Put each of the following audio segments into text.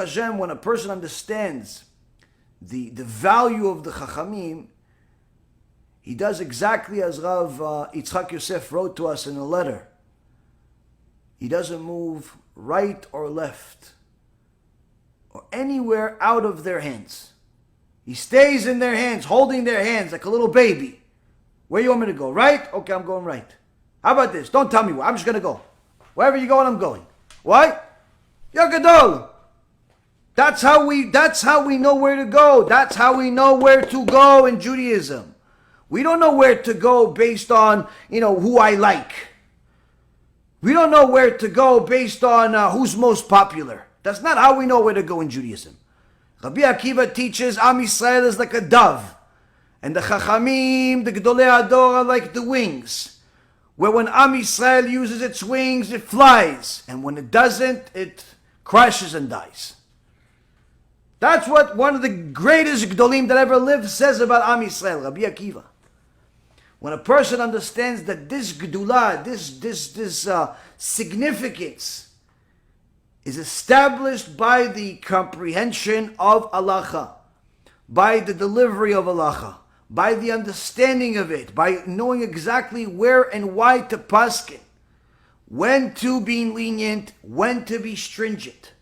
Hashem, when a person understands the value of the Chachamim, he does exactly as Rav Yitzchak Yosef wrote to us in a letter. He doesn't move right or left or anywhere out of their hands. He stays in their hands, holding their hands like a little baby. Where you want me to go? Right? Okay, I'm going right. How about this? Don't tell me where. I'm just going to go. Wherever you're going, I'm going. Why? You're Gadol. That's how we know where to go. That's how we know where to go in Judaism. We don't know where to go based on, who I like. We don't know where to go based on who's most popular. That's not how we know where to go in Judaism. Rabbi Akiva teaches Am Yisrael is like a dove. And the Chachamim, the Gedolei Hador, are like the wings. Where when Am Yisrael uses its wings, it flies. And when it doesn't, it crashes and dies. That's what one of the greatest Gedolim that ever lived says about Am Yisrael, Rabbi Akiva. When a person understands that this Gedulah, this significance is established by the comprehension of Halacha, by the delivery of Halacha, by the understanding of it, by knowing exactly where and why to paskin, when to be lenient, when to be stringent.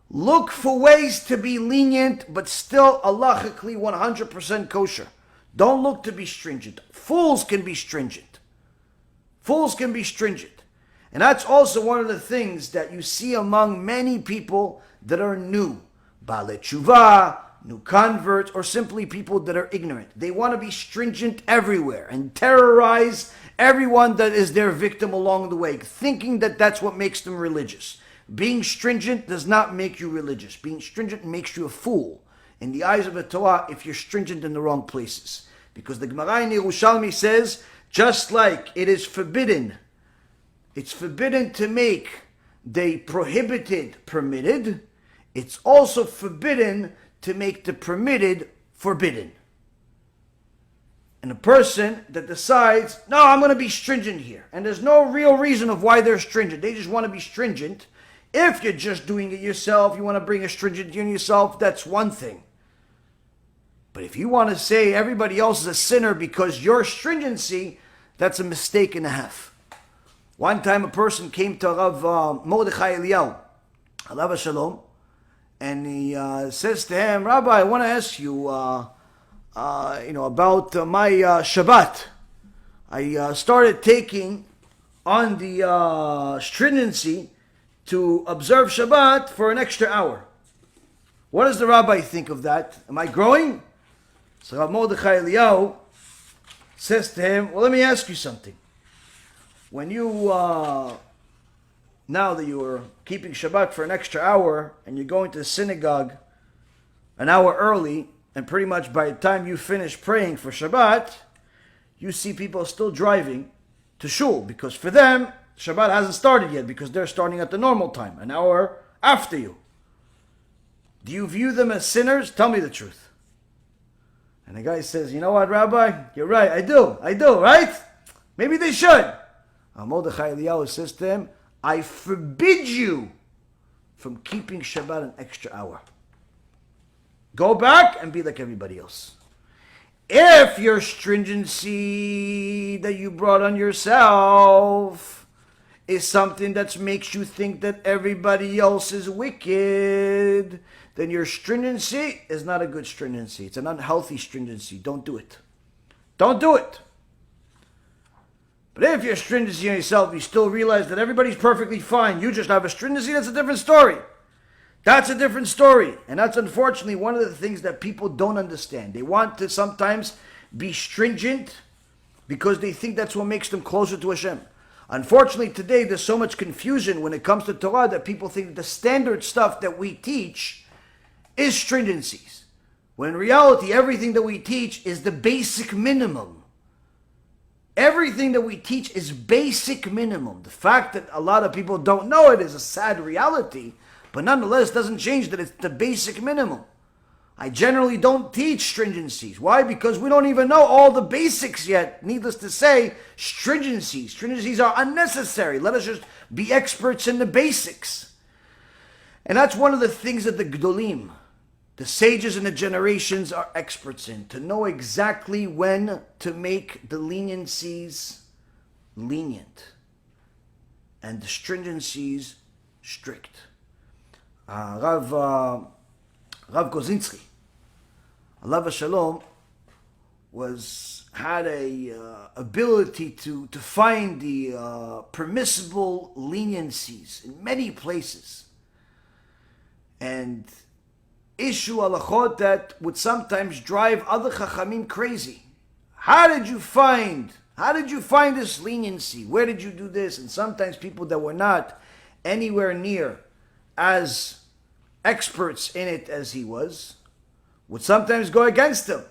Look for ways to be lenient, but still halachically 100% kosher. Don't look to be stringent. Fools can be stringent. Fools can be stringent. And that's also one of the things that you see among many people that are new. Baalei Tshuva, new converts, or simply people that are ignorant. They want to be stringent everywhere and terrorize everyone that is their victim along the way, thinking that that's what makes them religious. Being stringent does not make you religious. Being stringent makes you a fool in the eyes of the Torah if you're stringent in the wrong places. Because the Gemara in Yerushalmi says, just like it is forbidden, it's forbidden to make the prohibited permitted, it's also forbidden to make the permitted forbidden. And a person that decides, no, I'm going to be stringent here, and there's no real reason of why they're stringent, they just want to be stringent. If you're just doing it yourself, you want to bring a stringency on yourself, that's one thing. But if you want to say everybody else is a sinner because your stringency, that's a mistake and a half. One time a person came to Rav Mordechai Eliyahu, alav shalom, and he says to him, Rabbi, I want to ask you, about my Shabbat. I started taking on the stringency to observe Shabbat for an extra hour. What does the rabbi think of that? Am I growing? So Rav Mordechai Eliyahu says to him, well, let me ask you something. When you, now that you are keeping Shabbat for an extra hour and you're going to the synagogue an hour early, and pretty much by the time you finish praying for Shabbat, you see people still driving to shul, because for them, Shabbat hasn't started yet, because they're starting at the normal time, an hour after you. Do you view them as sinners? Tell me the truth. And the guy says, you know what, Rabbi? You're right, I do, right? Maybe they should. Mordechai Eliyahu says to him, I forbid you from keeping Shabbat an extra hour. Go back and be like everybody else. If your stringency that you brought on yourself is something that makes you think that everybody else is wicked, then your stringency is not a good stringency. It's an unhealthy stringency. Don't do it. Don't do it. But if your stringency on yourself, you still realize that everybody's perfectly fine, you just have a stringency, that's a different story. That's a different story. And that's unfortunately one of the things that people don't understand. They want to sometimes be stringent because they think that's what makes them closer to Hashem. Unfortunately today there's so much confusion when it comes to Torah that people think that the standard stuff that we teach is stringencies. When in reality everything that we teach is the basic minimum. Everything that we teach is basic minimum. The fact that a lot of people don't know it is a sad reality. But nonetheless, doesn't change that it's the basic minimum. I generally don't teach stringencies. Why? Because we don't even know all the basics yet. Needless to say, stringencies are unnecessary. Let us just be experts in the basics. And that's one of the things that the Gdolim, the sages and the generations, are experts in, to know exactly when to make the leniencies lenient and the stringencies strict. Rav Kozinski, alav shalom, had a ability to find the permissible leniencies in many places and issue halachot that would sometimes drive other chachamim crazy. How did you find this leniency? Where did you do this? And sometimes people that were not anywhere near as experts in it as he was would sometimes go against him.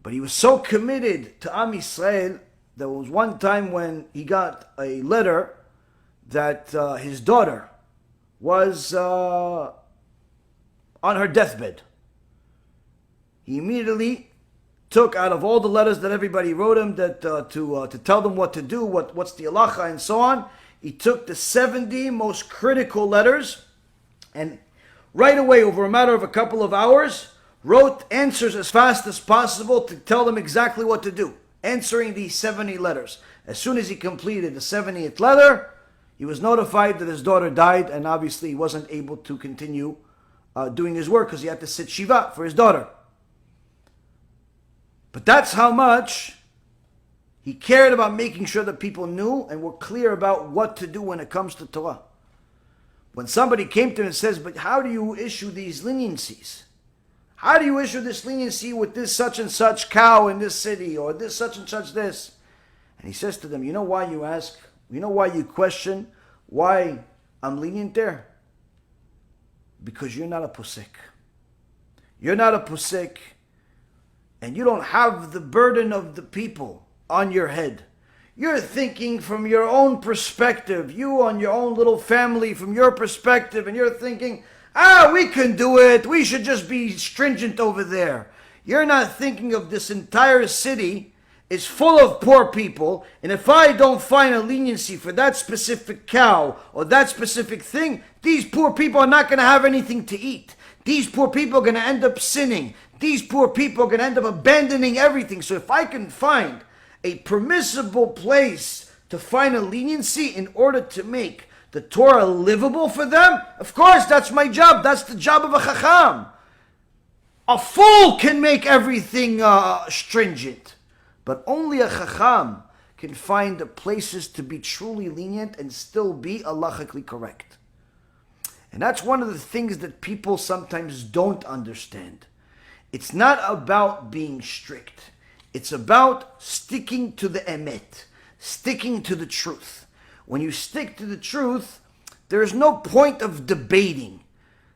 But he was so committed to Am Yisrael. There was one time when he got a letter that his daughter was on her deathbed. He immediately took out of all the letters that everybody wrote him that to tell them what to do, what's the halacha and so on. He took the 70 most critical letters and right away, over a matter of a couple of hours, wrote answers as fast as possible to tell them exactly what to do, answering these 70 letters. As soon as he completed the 70th letter, he was notified that his daughter died, and obviously he wasn't able to continue doing his work because he had to sit Shiva for his daughter. But that's how much he cared about making sure that people knew and were clear about what to do when it comes to Torah. When somebody came to him and says, but how do you issue these leniencies? How do you issue this leniency with this such and such cow in this city, or this such and such this? And he says to them, you know why you ask? You know why you question why I'm lenient there? Because you're not a posek. You're not a posek, and you don't have the burden of the people on your head. You're thinking from your own perspective, you on your own little family, from your perspective, and you're thinking, we can do it, we should just be stringent over there. You're not thinking of this entire city is full of poor people, and if I don't find a leniency for that specific cow or that specific thing, these poor people are not going to have anything to eat. These poor people are going to end up sinning. These poor people are going to end up abandoning everything. So if I can find a permissible place to find a leniency in order to make the Torah livable for them, of course, that's my job. That's the job of a chacham. A fool can make everything stringent, but only a chacham can find the places to be truly lenient and still be halachically correct. And that's one of the things that people sometimes don't understand. It's not about being strict. It's about sticking to the emet, sticking to the truth. When you stick to the truth, there is no point of debating.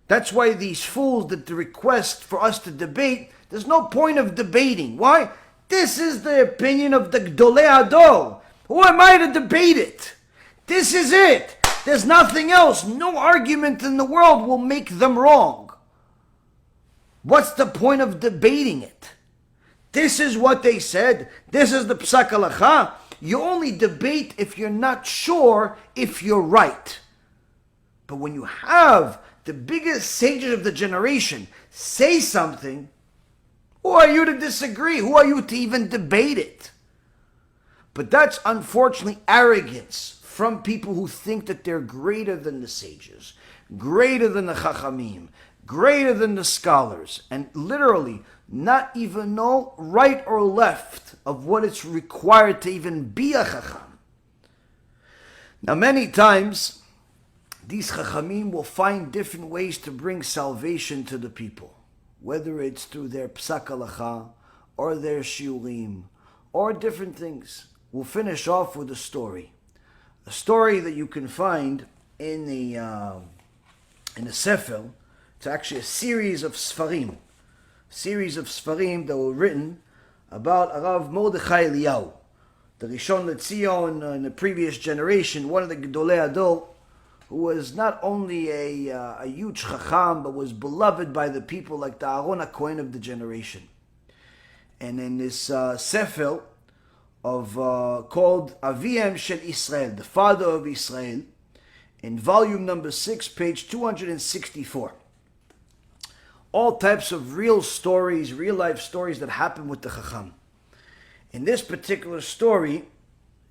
That's why these fools that request for us to debate, there's no point of debating. Why? This is the opinion of the Gdolei Hador. Who am I to debate it? This is it. There's nothing else. No argument in the world will make them wrong. What's the point of debating it? This is what they said. This is the Psak Halacha. You only debate if you're not sure if you're right. But when you have the biggest sages of the generation say something, who are you to disagree? Who are you to even debate it? But that's unfortunately arrogance from people who think that they're greater than the sages, greater than the chachamim, greater than the scholars, and literally not even know right or left of what it's required to even be a chacham. Now many times, these chachamim will find different ways to bring salvation to the people, whether it's through their psak halacha, or their shiurim, or different things. We'll finish off with a story that you can find in the Sefer. It's actually a series of Sfarim that were written about Arav Mordechai Eliyahu, the Rishon LeZion in the previous generation, one of the Gedolei Hador, who was not only a huge chacham, but was beloved by the people like the Aaron HaKohen of the generation. And in this Sefer called Aviem Shel Israel, the father of Israel, in volume number 6, page 264. All types of real stories, real life stories that happen with the Chacham. In this particular story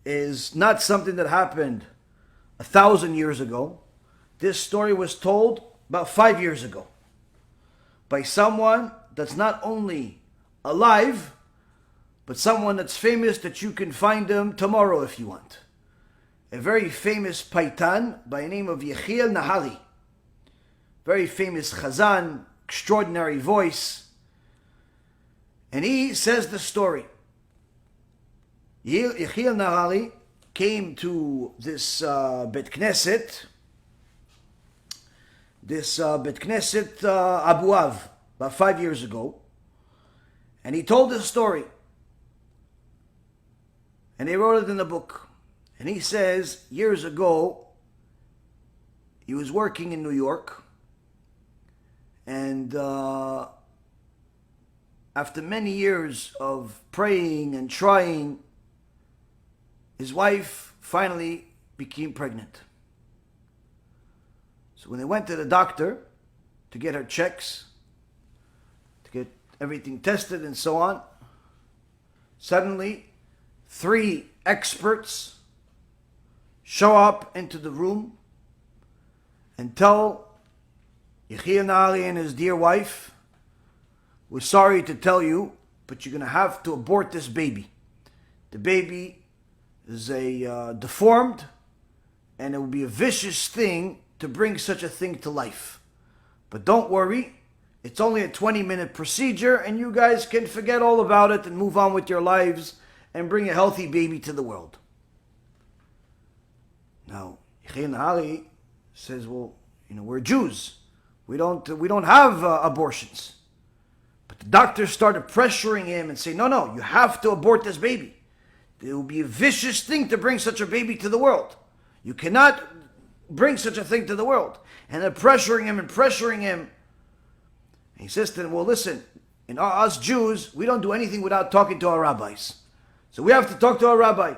is not something that happened 1,000 years ago. This story was told about 5 years ago by someone that's not only alive, but someone that's famous that you can find him tomorrow if you want. A very famous paitan by the name of Yechiel Nahali. Very famous chazan, extraordinary voice. And he says the story. Yechiel Nahali came to this Bet Knesset, Abu Av, about 5 years ago. And he told this story. And they wrote it in a book. And he says, years ago, he was working in New York. And after many years of praying and trying, his wife finally became pregnant. So when they went to the doctor to get her checks, to get everything tested and so on, suddenly 3 experts show up into the room and tell Yechiel Nahali and his dear wife, "We're sorry to tell you, but you're going to have to abort this baby. The baby is deformed, and it would be a vicious thing to bring such a thing to life. But don't worry, it's only a 20-minute procedure, and you guys can forget all about it and move on with your lives and bring a healthy baby to the world." Now, Yechiel Nahali says, "Well, we're Jews. We don't have abortions." But the doctor started pressuring him and saying, no, you have to abort this baby. It will be a vicious thing to bring such a baby to the world. You cannot bring such a thing to the world. And they're pressuring him. And he says to them, "Well, listen, us Jews, we don't do anything without talking to our rabbis. So we have to talk to our rabbi."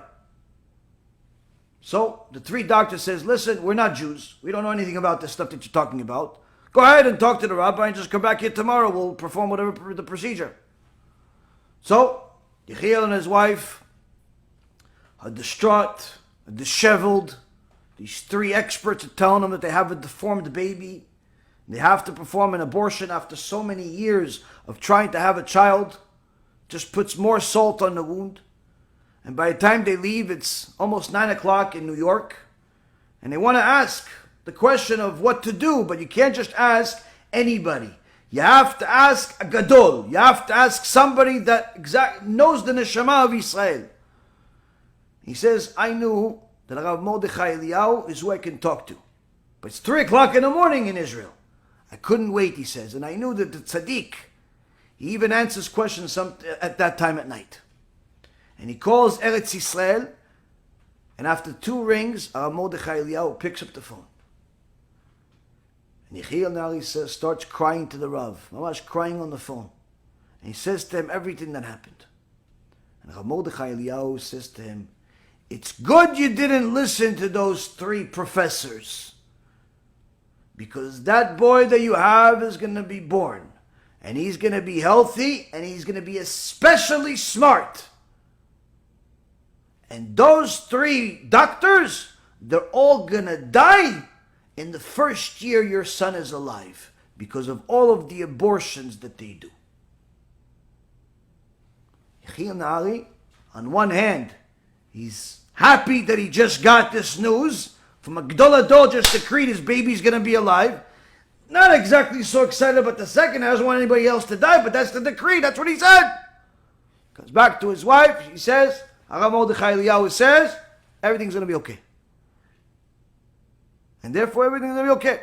So the 3 doctors says, "Listen, we're not Jews. We don't know anything about this stuff that you're talking about. Go ahead and talk to the rabbi and just come back here tomorrow. We'll perform whatever the procedure." So Yechiel and his wife are distraught, are disheveled. These 3 experts are telling them that they have a deformed baby. They have to perform an abortion after so many years of trying to have a child. Just puts more salt on the wound. And by the time they leave, it's almost 9 o'clock in New York. And they want to ask the question of what to do, but you can't just ask anybody. You have to ask a gadol. You have to ask somebody that knows the neshama of Israel. He says, "I knew that Rav Mordechai Eliyahu is who I can talk to. But it's 3 o'clock in the morning in Israel. I couldn't wait," he says. "And I knew that the tzaddik, he even answers questions at that time at night." And he calls Eretz Yisrael, and after 2 rings, Rav Mordechai Eliyahu picks up the phone. And Yechiel Nahali starts crying to the Rav, mamash crying on the phone. And he says to him everything that happened. And Rav Mordechai Eliyahu says to him, "It's good you didn't listen to those 3 professors, because that boy that you have is going to be born, and he's going to be healthy, and he's going to be especially smart. And those 3 doctors, they're all going to die in the first year your son is alive because of all of the abortions that they do." Yechiel Nahali, on one hand, he's happy that he just got this news from a Gdol Ador, just decreed his baby's going to be alive. Not exactly so excited about the second, doesn't want anybody else to die, but that's the decree, that's what he said. Comes back to his wife, she says, Rav Mordechai Eliyahu says, everything's going to be okay. And therefore everything's going to be okay.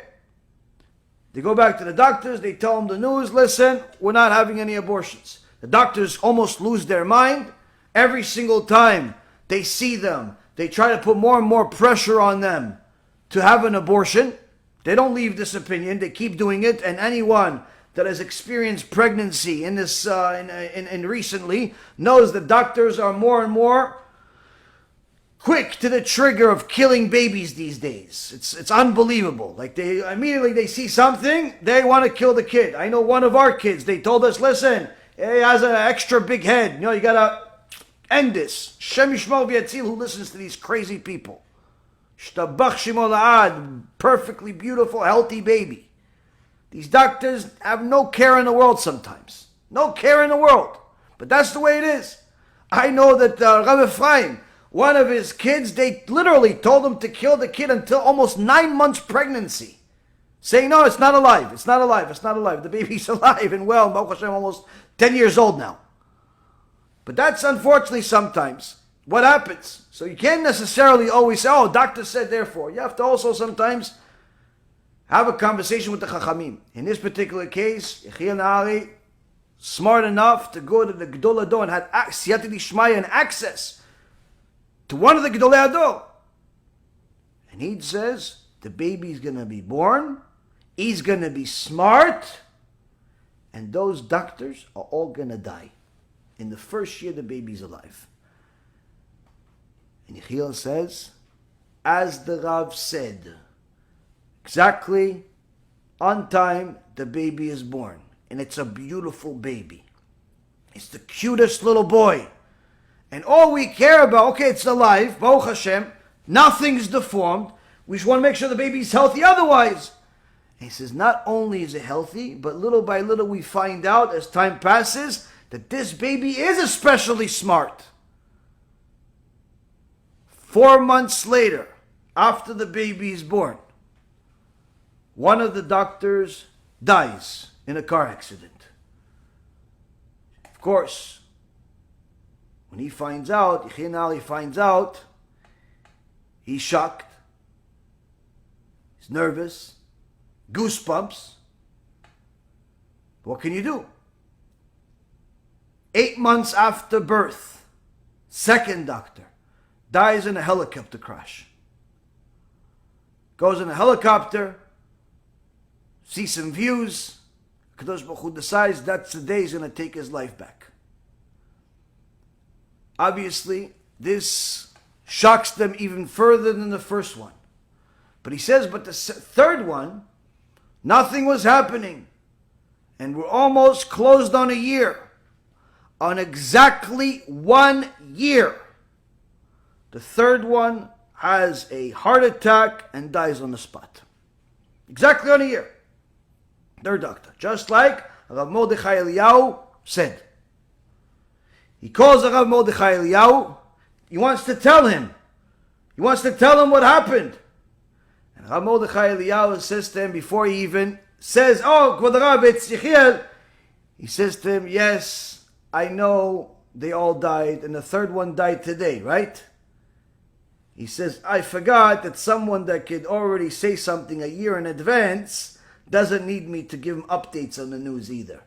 They go back to the doctors, they tell them the news, "Listen, we're not having any abortions." The doctors almost lose their mind. Every single time they see them, they try to put more and more pressure on them to have an abortion. They don't leave this opinion, they keep doing it, and anyone that has experienced pregnancy in recently knows that doctors are more and more quick to the trigger of killing babies these days. It's unbelievable. Like they immediately see something, they want to kill the kid. I know one of our kids, they told us, listen, he has an extra big head. You gotta end this. Shem Yishmor v'Yatzil, who listens to these crazy people. Shtabach Shemo La'ad, perfectly beautiful, healthy baby. These doctors have no care in the world sometimes. No care in the world. But that's the way it is. I know that Rav Ephraim, one of his kids, they literally told him to kill the kid until almost 9 months pregnancy. Saying, no, it's not alive. It's not alive. It's not alive. The baby's alive and well. Baruch Hashem, almost 10 years old now. But that's unfortunately sometimes what happens. So you can't necessarily always say, oh, doctor said therefore. You have to also sometimes have a conversation with the Chachamim. In this particular case, Yechiel Nahari, smart enough to go to the Gedolei Hador and had Siyata D'Ishmaya and access to one of the Gedolei Hador. And he says, the baby's going to be born, he's going to be smart, and those doctors are all going to die in the first year the baby's alive. And Yechiel says, as the Rav said, exactly on time the baby is born. And it's a beautiful baby. It's the cutest little boy. And all we care about, okay, it's alive, Baruch Hashem, nothing's deformed. We just want to make sure the baby's healthy otherwise. And he says, not only is it healthy, but little by little we find out as time passes that this baby is especially smart. 4 months later, after the baby is born, one of the doctors dies in a car accident. Of course, when he finds out, Yechiel Nahari finds out, he's shocked, he's nervous, goosebumps. What can you do? 8 months after birth, second doctor dies in a helicopter crash. Goes in a helicopter, sees some views. Kadosh Baruch Hu decides that's the day he's going to take his life back. Obviously, this shocks them even further than the first one. But he says, but the third one, nothing was happening. And we're almost closed on a year. On exactly 1 year. The third one has a heart attack and dies on the spot. Exactly on a year. Third doctor. Just like Rav Mordechai Eliyahu said. He calls Rav Mordechai Eliyahu. He wants to tell him. He wants to tell him what happened. And Rav Mordechai Eliyahu says to him before he even says, oh, Kvod Rav, it's Yechiel. He says to him, yes, I know they all died and the third one died today, right? He says, I forgot that someone that could already say something a year in advance doesn't need me to give him updates on the news either.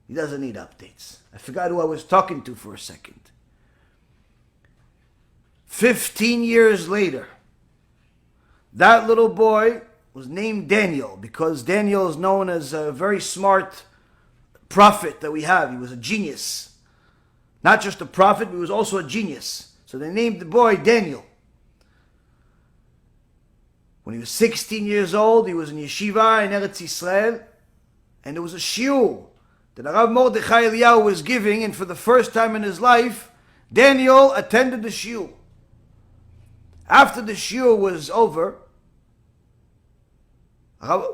He doesn't need updates. I forgot who I was talking to for a second. 15 years later, that little boy was named Daniel because Daniel is known as a very smart prophet that we have. He was a genius. Not just a prophet, but he was also a genius. So they named the boy Daniel. When he was 16 years old, he was in yeshiva in Eretz Yisrael, and there was a shiur that Rav Mordechai Eliyahu was giving, and for the first time in his life, Daniel attended the shiur. After the shiur was over,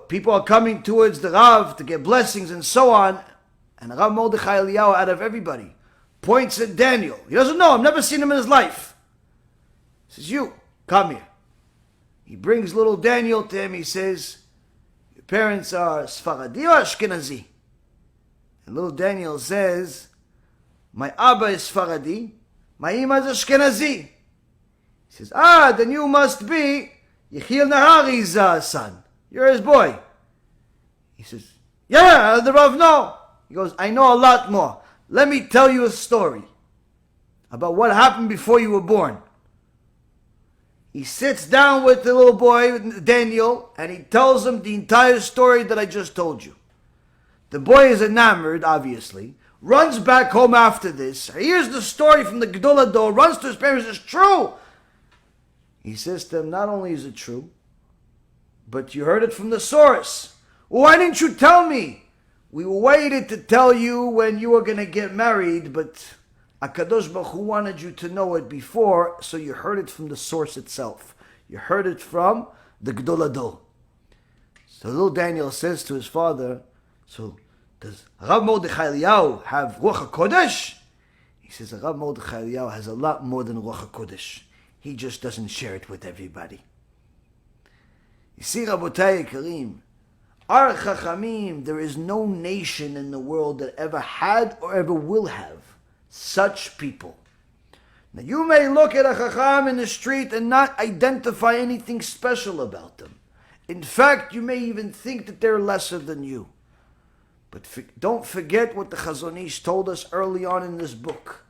people are coming towards the Rav to get blessings and so on, and Rav Mordechai Eliyahu, out of everybody, points at Daniel. He doesn't know, I've never seen him in his life. He says, you, come here. He brings little Daniel to him. He says, your parents are Sfaradi or Ashkenazi? And little Daniel says, my Abba is Sfaradi, my Ima is Ashkenazi. He says, then you must be Yechiel Nahari's son. You're his boy. He says, yeah, the Rav know. He goes, I know a lot more. Let me tell you a story about what happened before you were born. He sits down with the little boy, Daniel, and he tells him the entire story that I just told you. The boy is enamored, obviously, runs back home after this, hears the story from the Gedolei Hador, runs to his parents, says, true, He says to them, not only is it true, but you heard it from the source. Why didn't you tell me? We waited to tell you when you were going to get married, but HaKadosh Baruch Hu wanted you to know it before, so you heard it from the source itself. You heard it from the Gdol Adol. So little Daniel says to his father, so does Rav Mordechai Eliyahu have Ruach HaKodesh? He says, Rav Mordechai Eliyahu has a lot more than Ruach HaKodesh. He just doesn't share it with everybody. You see, Rabotai Karim, our Chachamim, there is no nation in the world that ever had or ever will have such people. Now you may look at a Chacham in the street and not identify anything special about them. In fact, you may even think that they're lesser than you. But don't forget what the Chazon Ish told us early on in this book.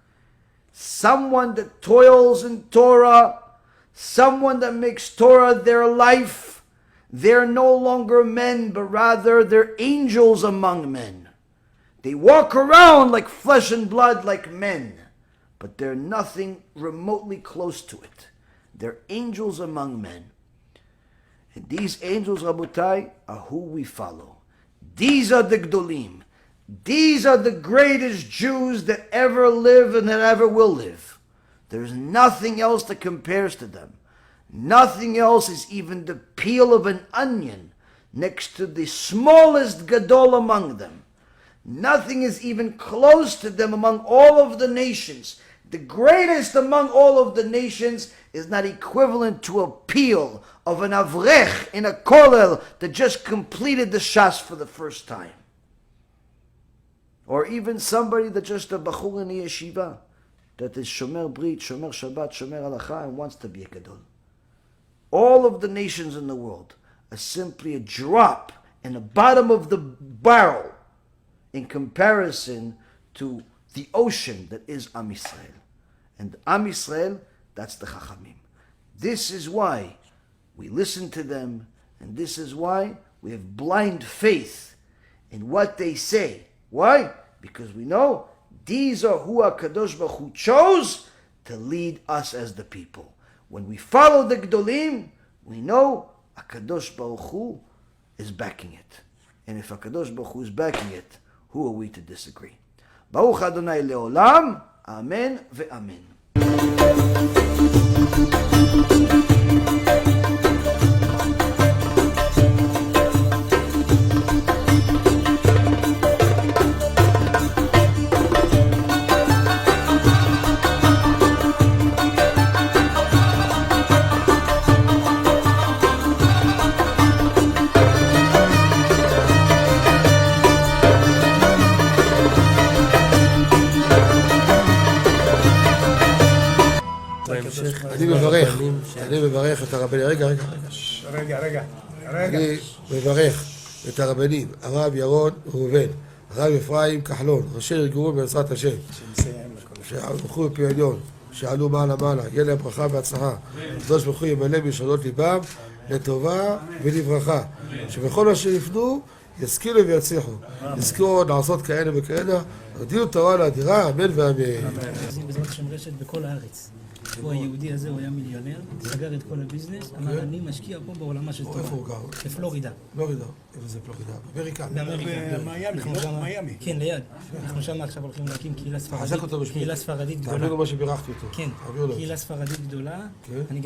Someone that toils in Torah, someone that makes Torah their life, they're no longer men, but rather they're angels among men. They walk around like flesh and blood like men, but they're nothing remotely close to it. They're angels among men. And these angels, Rabotai, are who we follow. These are the Gdolim. These are the greatest Jews that ever live and that ever will live. There's nothing else that compares to them. Nothing else is even the peel of an onion next to the smallest Gadol among them. Nothing is even close to them among all of the nations. The greatest among all of the nations is not equivalent to a peel of an avrech in a kollel that just completed the shas for the first time. Or even somebody that just a bachur in the yeshiva, that is shomer brit, shomer shabbat, shomer halacha, and wants to be a gadol. All of the nations in the world are simply a drop in the bottom of the barrel in comparison to the ocean that is Am Yisrael. And Am Yisrael, that's the Chachamim. This is why we listen to them, and this is why we have blind faith in what they say. Why? Because we know these are who HaKadosh Baruch Hu chose to lead us as the people. When we follow the Gdolim, we know HaKadosh Baruch Hu is backing it. And if HaKadosh Baruch Hu is backing it, who are we to disagree? Baruch Adonai Leolam, Amen ve'amen. אני מברך את הרבנים, רגע. אני מברך את הרבנים, הרב ירון ראובן, הרב אפרים כחלון, ראשי ארגון בעזרת השם, שהלכו בפי עליון, שעלו מעלה, יהיה להם ברכה והצלחה, הקדוש ברוך הוא ימלא בישועות ליבם לטובה ולברכה, שבכל אשר יפנו ישכילו ויצליחו, יזכו לעשות כאלה וכאלה, הגדילו תורה לאדירה, אמן ואמן. בעזרת השם רשת בכל הארץ. הוא היהודי הזה, הוא היה מיליונר, סגר את כל הביזנס, אמר אני משקיע פה בעולמה של תורה. איפה הוא גר? בפלורידה. פלורידה, איפה זה פלורידה? באמריקה. במיימי. כן, ליד. אנחנו שם עכשיו הולכים להקים קהילה ספרדית. חזק אותו בשמי. קהילה ספרדית גדולה. תעבירו מה שבירכתי אותו. כן, קהילה ספרדית גדולה. כן.